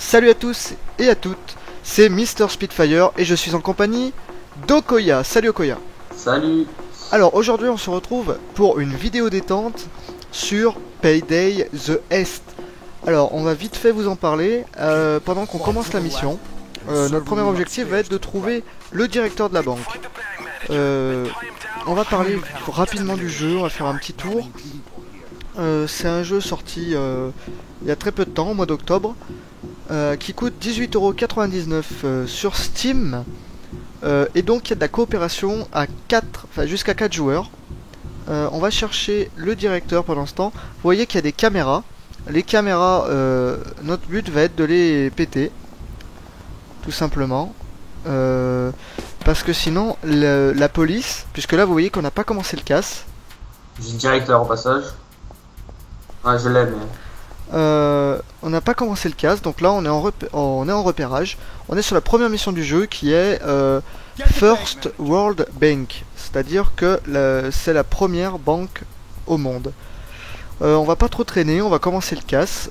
Salut à tous et à toutes, c'est Mr Spitfire et je suis en compagnie d'Okoya. Salut Okoya. Salut. Alors aujourd'hui on se retrouve pour une vidéo détente sur Payday the Est. Alors on va vite fait vous en parler pendant qu'on commence la mission. Notre premier objectif va être de trouver le directeur de la banque. On va parler rapidement du jeu, on va faire un petit tour. C'est un jeu sorti il y a très peu de temps, au mois d'octobre, qui coûte 18,99€ sur Steam. Et donc il y a de la coopération à 4, enfin jusqu'à 4 joueurs. On va chercher le directeur pendant ce temps. Vous voyez qu'il y a des caméras. Les caméras, notre but va être de les péter. Tout simplement. Parce que sinon, la police, puisque là vous voyez qu'on n'a pas commencé le casse. J'ai directeur au passage. Ouais, je l'aime. On n'a pas commencé le casse, donc là on est en repérage. On est sur la première mission du jeu qui est First World Bank, c'est-à-dire que c'est la première banque au monde. On va pas trop traîner, on va commencer le casse.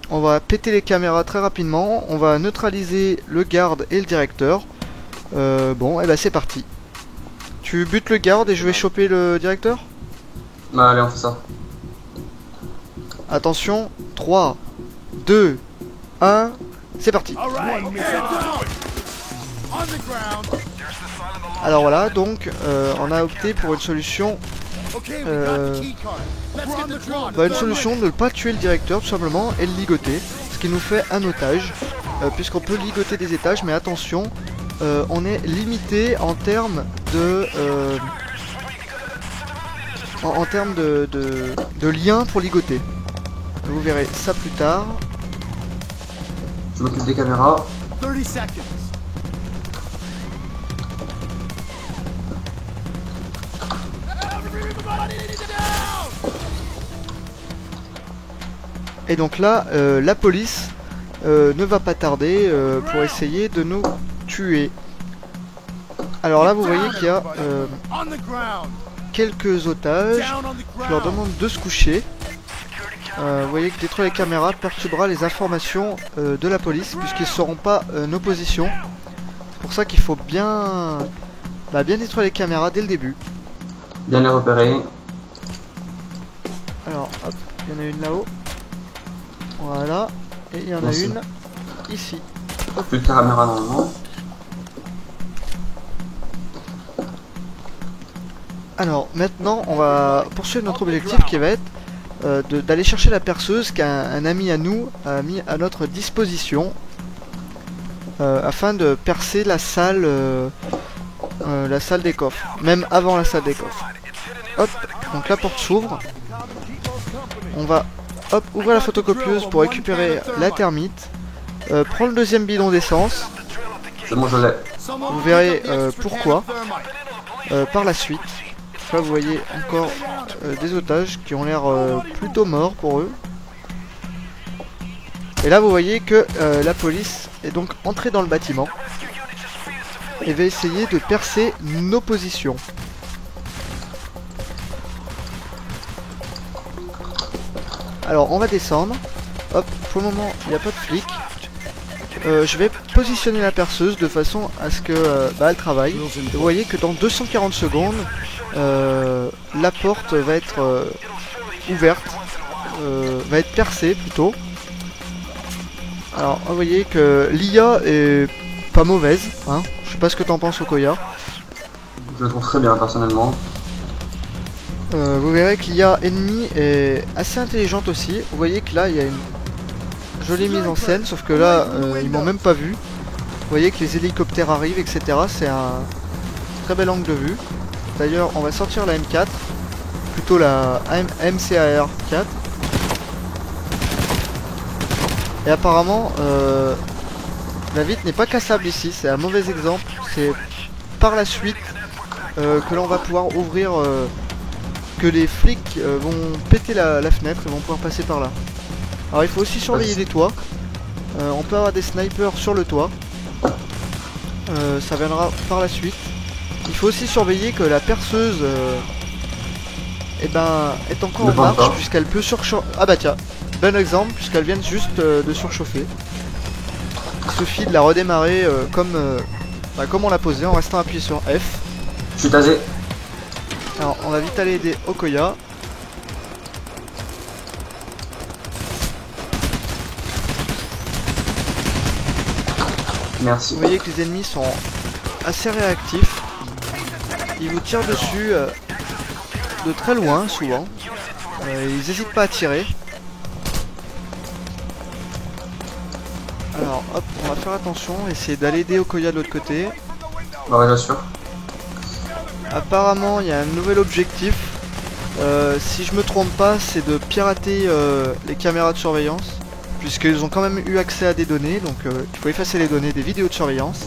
On va péter les caméras très rapidement, on va neutraliser le garde et le directeur. Bon, et bah c'est parti. Tu butes le garde et je vais choper le directeur? Bah allez, on fait ça. Attention, 3, 2, 1, c'est parti. Alors voilà, donc on a opté pour une solution une solution de ne pas tuer le directeur tout simplement et le ligoter, ce qui nous fait un otage, puisqu'on peut ligoter des étages, mais attention, on est limité en termes de de liens pour ligoter. Vous verrez ça plus tard. Je m'occupe des caméras. 30 seconds. Et donc là, la police ne va pas tarder pour essayer de nous tuer. Alors là, vous voyez qu'il y a quelques otages. Je leur demande de se coucher. Vous voyez que détruire les caméras perturbera les informations de la police, puisqu'ils ne sauront pas nos positions. C'est pour ça qu'il faut bien détruire les caméras dès le début. Bien les repérer. Alors hop, il y en a une là-haut. Voilà, et il y en a Merci. une ici. Plus de caméras normalement. Alors maintenant on va poursuivre notre objectif qui va être d'aller chercher la perceuse qu'un ami à nous a mis à notre disposition afin de percer la salle des coffres, même avant la salle des coffres. Hop, donc la porte s'ouvre. On va ouvrir la photocopieuse pour récupérer la thermite. Prends le deuxième bidon d'essence. C'est bon, je l'ai. Vous verrez pourquoi par la suite. Là vous voyez encore des otages qui ont l'air plutôt morts pour eux. Et là vous voyez que la police est donc entrée dans le bâtiment et va essayer de percer nos positions. Alors on va descendre. Hop, pour le moment il n'y a pas de flic. Je vais positionner la perceuse de façon à ce que elle travaille. Vous voyez que dans 240 secondes la porte va être ouverte, va être percée plutôt. Alors vous voyez que l'IA est pas mauvaise, hein. Je sais pas ce que t'en penses Okoya. Je le trouve très bien personnellement. Vous verrez que l'IA ennemie est assez intelligente aussi. Vous voyez que là il y a une jolie mise en scène, sauf que là ils m'ont même pas vu. Vous voyez que les hélicoptères arrivent, etc. C'est un très bel angle de vue. D'ailleurs on va sortir la M4, plutôt la MCAR 4. Et apparemment la vitre n'est pas cassable ici, c'est un mauvais exemple. C'est par la suite que l'on va pouvoir ouvrir, que les flics vont péter la fenêtre et vont pouvoir passer par là. Alors il faut aussi surveiller les toits. On peut avoir des snipers sur le toit. Ça viendra par la suite. Il faut aussi surveiller que la perceuse est encore en marche, puisqu'elle peut surcharger. Ah bah tiens, bon exemple puisqu'elles viennent juste de surchauffer. Il suffit de la redémarrer comme on l'a posé en restant appuyé sur F. Je suis tasé. Alors on va vite aller aider Okoya. Merci. Vous voyez que les ennemis sont assez réactifs. Ils vous tirent dessus de très loin souvent. Ils n'hésitent pas à tirer. Alors hop, on va faire attention, essayer d'aller aider Okoya de l'autre côté. Bah ouais, j'assure. Apparemment il y a un nouvel objectif. Si je me trompe pas, c'est de pirater les caméras de surveillance. Puisqu'ils ont quand même eu accès à des données, donc il faut effacer les données des vidéos de surveillance.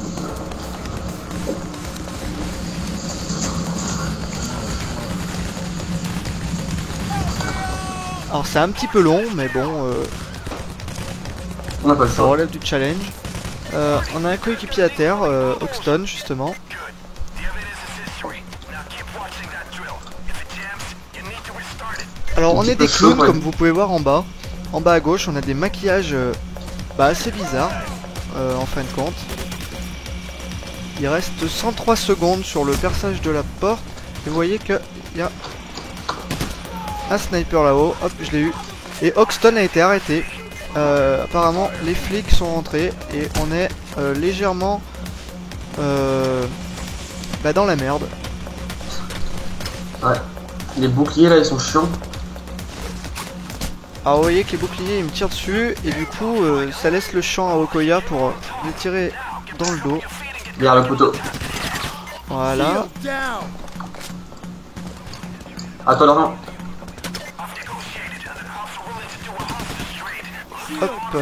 Alors c'est un petit peu long, mais bon, On n'a pas le ça choix. relève du challenge. On a un coéquipier à terre, Hoxton justement. Alors on est des clowns comme vous pouvez voir en bas. En bas à gauche on a des maquillages assez bizarres en fin de compte. Il reste 103 secondes sur le perçage de la porte. Et vous voyez qu'il y a un sniper là-haut. Hop, je l'ai eu. Et Hoxton a été arrêté. Apparemment les flics sont rentrés et on est légèrement dans la merde. Ouais. Les boucliers là ils sont chiants. Alors vous voyez que les boucliers ils me tirent dessus et du coup ça laisse le champ à Okoya pour les tirer dans le dos. Derrière le poteau. Voilà. À toi Laurent. Hop.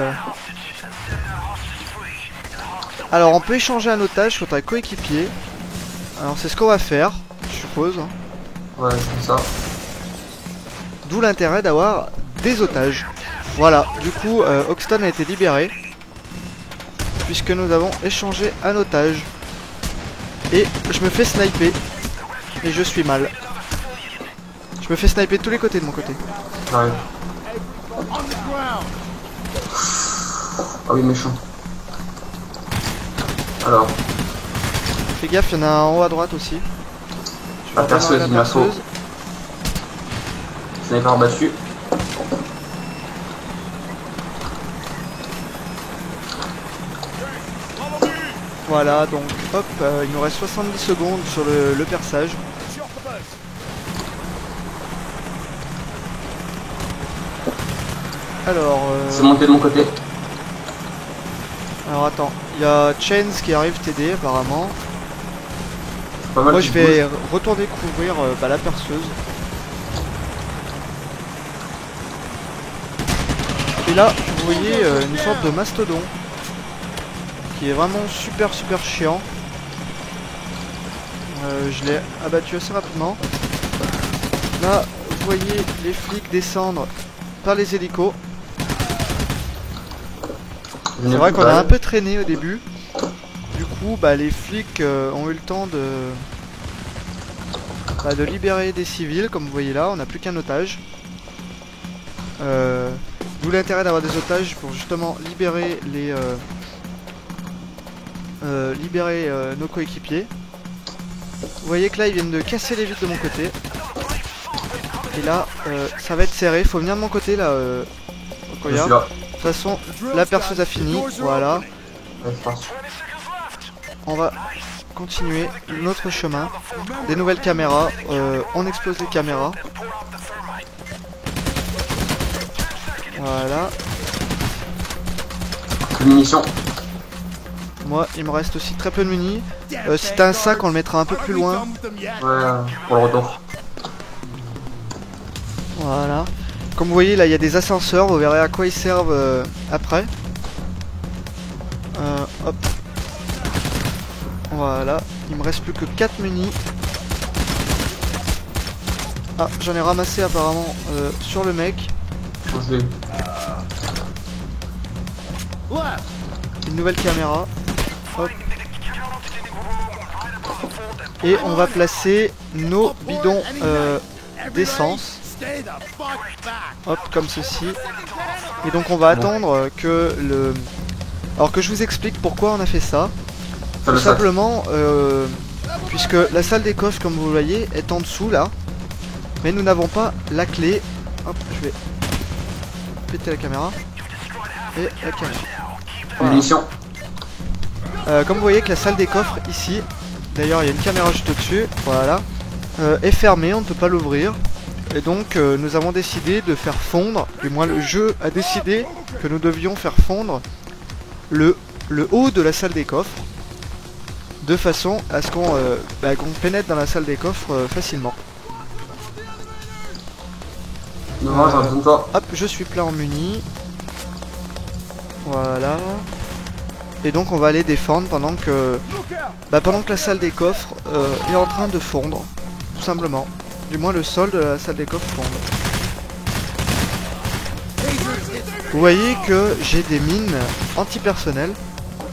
Alors on peut échanger un otage contre un coéquipier. Alors c'est ce qu'on va faire, je suppose. Ouais, c'est ça. D'où l'intérêt d'avoir des otages. Voilà, du coup Hoxton a été libéré. Puisque nous avons échangé un otage. Et je me fais sniper. Et je suis mal. Je me fais sniper de tous les côtés de mon côté. Ouais. Ah oui, méchant. Alors, Fais gaffe, il y en a un en haut à droite aussi. Je la vais perceuse, redémarrer il m'a sauvé. perceuse. Sniper battu. Voilà, donc hop, il nous reste 70 secondes sur le perçage. Alors, C'est monté de mon côté. alors attends, il y a Chains qui arrive t'aider apparemment. Pas mal Moi qui je vais bouge. retourner couvrir la perceuse. Et là, vous voyez une sorte de mastodon qui est vraiment super chiant. Je l'ai abattu assez rapidement. Là, vous voyez les flics descendre par les hélicos. Je n'ai C'est vrai plus qu'on de a un balles. peu traîné au début. Du coup, les flics ont eu le temps de libérer des civils, comme vous voyez là. On n'a plus qu'un otage. D'où l'intérêt d'avoir des otages pour justement libérer nos coéquipiers. Vous voyez que là ils viennent de casser les vitres de mon côté. Et là ça va être serré, faut venir de mon côté là Je Okoya. suis là. De toute façon la perceuse a fini, voilà. Ouais, c'est parti. On va continuer notre chemin. Des nouvelles caméras, on explose les caméras. Voilà. Plus de munitions. Moi il me reste aussi très peu de munis. Si t'as un sac on le mettra un peu plus loin. Ouais, pour le retour. Voilà. Comme vous voyez là il y a des ascenseurs, vous verrez à quoi ils servent après. Hop. Voilà. Il me reste plus que 4 munis. Ah j'en ai ramassé apparemment sur le mec. Je l'ai. Une nouvelle caméra. Hop. Et on va placer nos bidons d'essence. Hop, comme ceci. Et donc on va attendre que le... Alors que je vous explique pourquoi on a fait ça. Tout simplement, puisque la salle des coffres, comme vous le voyez, est en dessous là. Mais nous n'avons pas la clé. Hop, je vais péter la caméra. Et la caméra. Voilà. Munitions. Comme vous voyez que la salle des coffres ici, d'ailleurs il y a une caméra juste au-dessus, voilà, est fermée, on ne peut pas l'ouvrir. Et donc nous avons décidé de faire fondre, du moins le jeu a décidé que nous devions faire fondre le haut de la salle des coffres, de façon à ce qu'on qu'on pénètre dans la salle des coffres facilement. Hop, je suis plein en muni. Voilà. Et donc on va aller défendre pendant que la salle des coffres est en train de fondre, tout simplement. Du moins le sol de la salle des coffres fond. Vous voyez que j'ai des mines antipersonnelles.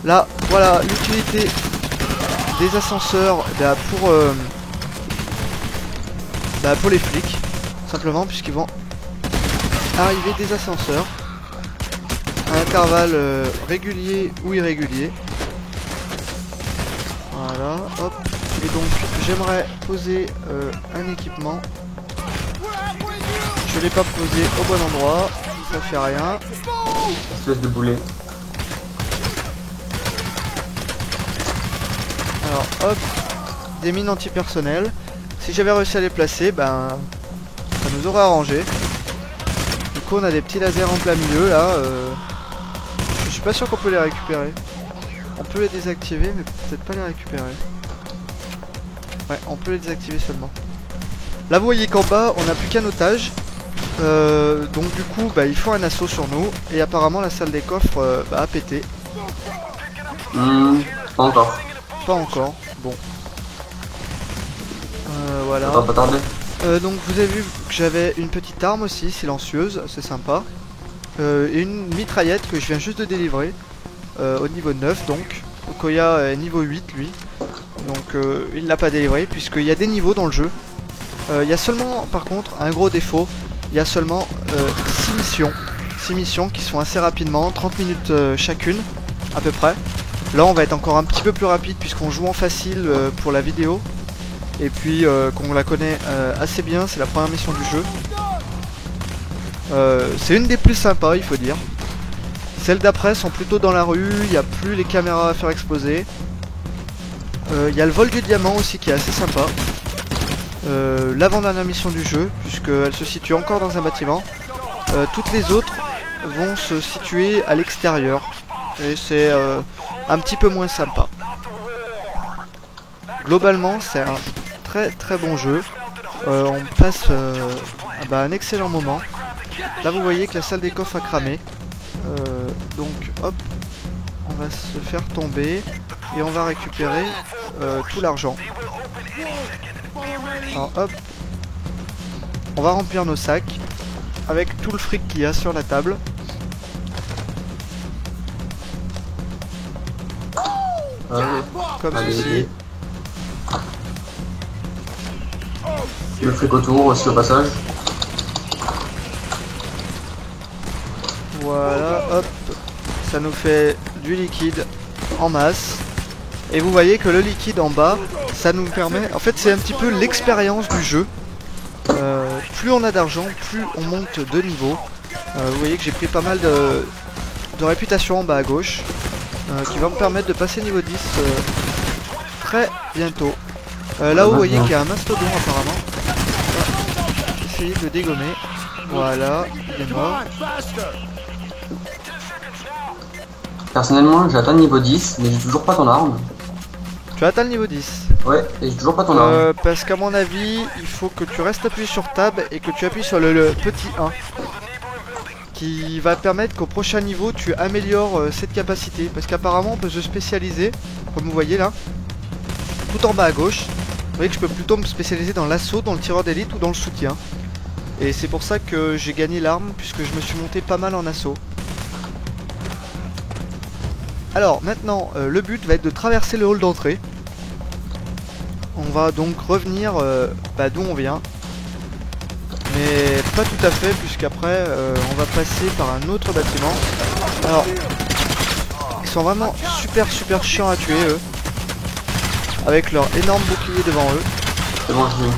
Là, voilà l'utilité des ascenseurs pour les flics. Simplement puisqu'ils vont arriver des ascenseurs à intervalles réguliers ou irréguliers. Voilà, hop. Et donc j'aimerais poser un équipement. Je l'ai pas posé au bon endroit, ça fait rien. Espèce de boulet. Alors hop, des mines antipersonnelles. Si j'avais réussi à les placer, ben ça nous aurait arrangé. Du coup on a des petits lasers en plein milieu là. Je suis pas sûr qu'on peut les récupérer. On peut les désactiver mais peut-être pas les récupérer. Ouais, on peut les désactiver seulement. Là vous voyez qu'en bas on n'a plus qu'un otage. Donc du coup il faut un assaut sur nous. Et apparemment la salle des coffres a pété. Pas encore. Pas encore, bon. Voilà. Ça va pas tarder. Donc vous avez vu que j'avais une petite arme aussi, silencieuse, c'est sympa. Et une mitraillette que je viens juste de délivrer. Au niveau 9 donc. Okoya est niveau 8 lui. Donc il l'a pas délivré puisqu'il y a des niveaux dans le jeu. Il y a seulement par contre un gros défaut. Il y a seulement 6 missions. 6 missions qui sont assez rapidement, 30 minutes chacune à peu près. Là on va être encore un petit peu plus rapide puisqu'on joue en facile pour la vidéo. Et puis qu'on la connaît assez bien, c'est la première mission du jeu. C'est une des plus sympas il faut dire. Celles d'après sont plutôt dans la rue, il n'y a plus les caméras à faire exploser. Il y a le vol du diamant aussi qui est assez sympa. L'avant-dernière mission du jeu, puisqu'elle se situe encore dans un bâtiment. Toutes les autres vont se situer à l'extérieur. Et c'est un petit peu moins sympa. Globalement c'est un très très bon jeu. On passe un excellent moment. Là vous voyez que la salle des coffres a cramé. Donc hop, on va se faire tomber et on va récupérer tout l'argent. Alors hop, on va remplir nos sacs avec tout le fric qu'il y a sur la table. Comme ceci. Le fric autour aussi au passage. Voilà, hop, ça nous fait du liquide en masse. Et vous voyez que le liquide en bas, ça nous permet... En fait, c'est un petit peu l'expérience du jeu. Plus on a d'argent, plus on monte de niveau. Vous voyez que j'ai pris pas mal de réputation en bas à gauche. Qui va me permettre de passer niveau 10 très bientôt. Là où vous voyez qu'il y a un mastodon apparemment. On va essayer de le dégommer. Voilà, il est mort. Personnellement, j'ai atteint le niveau 10, mais j'ai toujours pas ton arme. Tu as atteint le niveau 10. Ouais, et j'ai toujours pas ton arme. Parce qu'à mon avis, il faut que tu restes appuyé sur Tab et que tu appuies sur le petit 1. Qui va permettre qu'au prochain niveau, tu améliores cette capacité. Parce qu'apparemment, on peut se spécialiser, comme vous voyez là, tout en bas à gauche. Vous voyez que je peux plutôt me spécialiser dans l'assaut, dans le tireur d'élite ou dans le soutien. Et c'est pour ça que j'ai gagné l'arme, puisque je me suis monté pas mal en assaut. Alors maintenant, le but va être de traverser le hall d'entrée. On va donc revenir d'où on vient. Mais pas tout à fait, puisqu'après on va passer par un autre bâtiment. Alors, ils sont vraiment super chiants à tuer eux, avec leur énorme bouclier devant eux. C'est bon, je l'ai.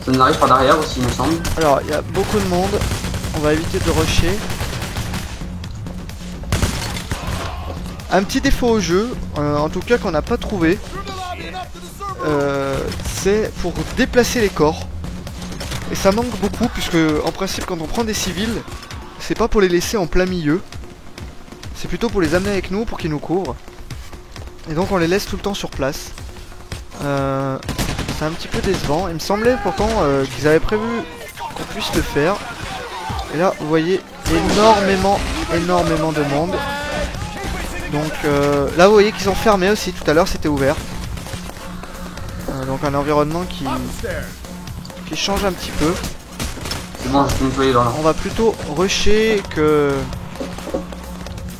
Ça nous arrive par derrière aussi, il me semble. Alors, il y a beaucoup de monde, on va éviter de rusher. Un petit défaut au jeu, en tout cas qu'on n'a pas trouvé, c'est pour déplacer les corps. Et ça manque beaucoup, puisque en principe quand on prend des civils, c'est pas pour les laisser en plein milieu, c'est plutôt pour les amener avec nous, pour qu'ils nous couvrent. Et donc on les laisse tout le temps sur place. C'est un petit peu décevant. Il me semblait pourtant qu'ils avaient prévu qu'on puisse le faire. Et là vous voyez énormément de monde. Donc là vous voyez qu'ils ont fermé aussi, tout à l'heure c'était ouvert. Donc un environnement qui change un petit peu. C'est bon, je peux nettoyer là. On va plutôt rusher que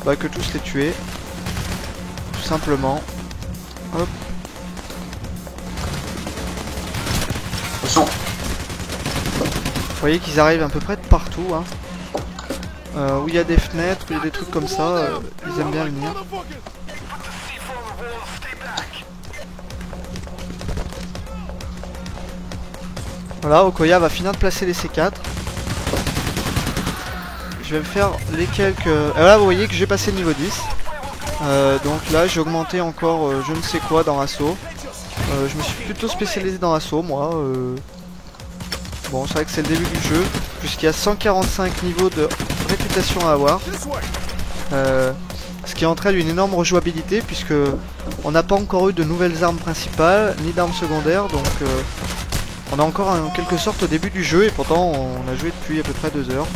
tous les tuer. Tout simplement. Hop. Attention. Vous voyez qu'ils arrivent à peu près de partout. Hein. Où il y a des fenêtres, où il y a des trucs comme ça, ils aiment bien venir. Voilà, Okoya va finir de placer les C4. Je vais me faire les quelques... là vous voyez que j'ai passé le niveau 10. Donc là j'ai augmenté encore je ne sais quoi dans Assaut. Je me suis plutôt spécialisé dans Assaut moi. Bon c'est vrai que c'est le début du jeu, puisqu'il y a 145 niveaux de réputation à avoir. Ce qui entraîne une énorme rejouabilité, puisque on n'a pas encore eu de nouvelles armes principales, ni d'armes secondaires, donc on est encore en quelque sorte au début du jeu, et pourtant on a joué depuis à peu près 2 heures.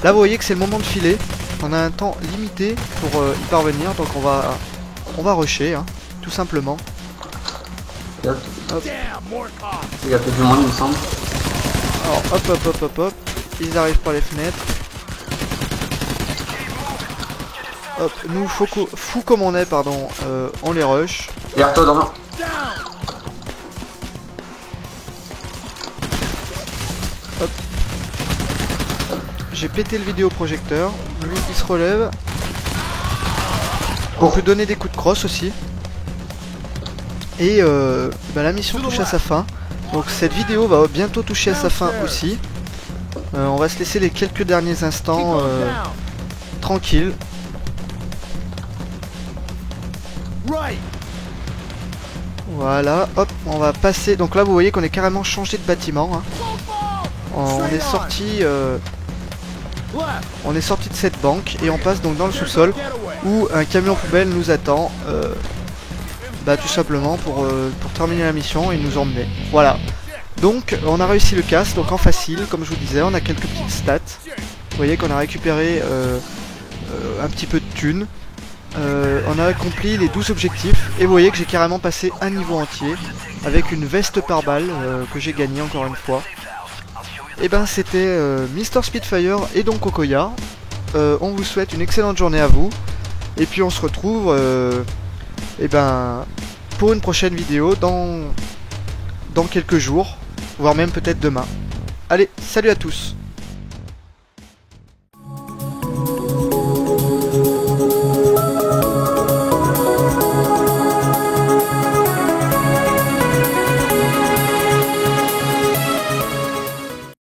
Là vous voyez que c'est le moment de filer, on a un temps limité pour y parvenir, donc on va rusher, hein, tout simplement. Hop. Hop. Il y a peut-être du monde il me semble. Alors hop, ils arrivent par les fenêtres. Hop, nous fou comme on est, pardon, on les rush. Derrière toi, dans Hop. J'ai pété le vidéoprojecteur, lui il se relève. On peut donner des coups de crosse aussi. Et la mission touche à sa fin. Donc cette vidéo va bientôt toucher à sa fin aussi. On va se laisser les quelques derniers instants tranquilles. Voilà, hop, on va passer. Donc là vous voyez qu'on est carrément changé de bâtiment. Hein. On est sorti de cette banque et on passe donc dans le sous-sol où un camion poubelle nous attend. Tout simplement pour terminer la mission et nous emmener. Voilà. Donc on a réussi le casse, donc en facile, comme je vous disais, on a quelques petites stats. Vous voyez qu'on a récupéré un petit peu de thunes. On a accompli les 12 objectifs et vous voyez que j'ai carrément passé un niveau entier avec une veste par balle que j'ai gagné encore une fois. Et ben c'était Mr Spitfire et donc Okoya. On vous souhaite une excellente journée à vous et puis on se retrouve pour une prochaine vidéo dans quelques jours, voire même peut-être demain. Allez, salut à tous!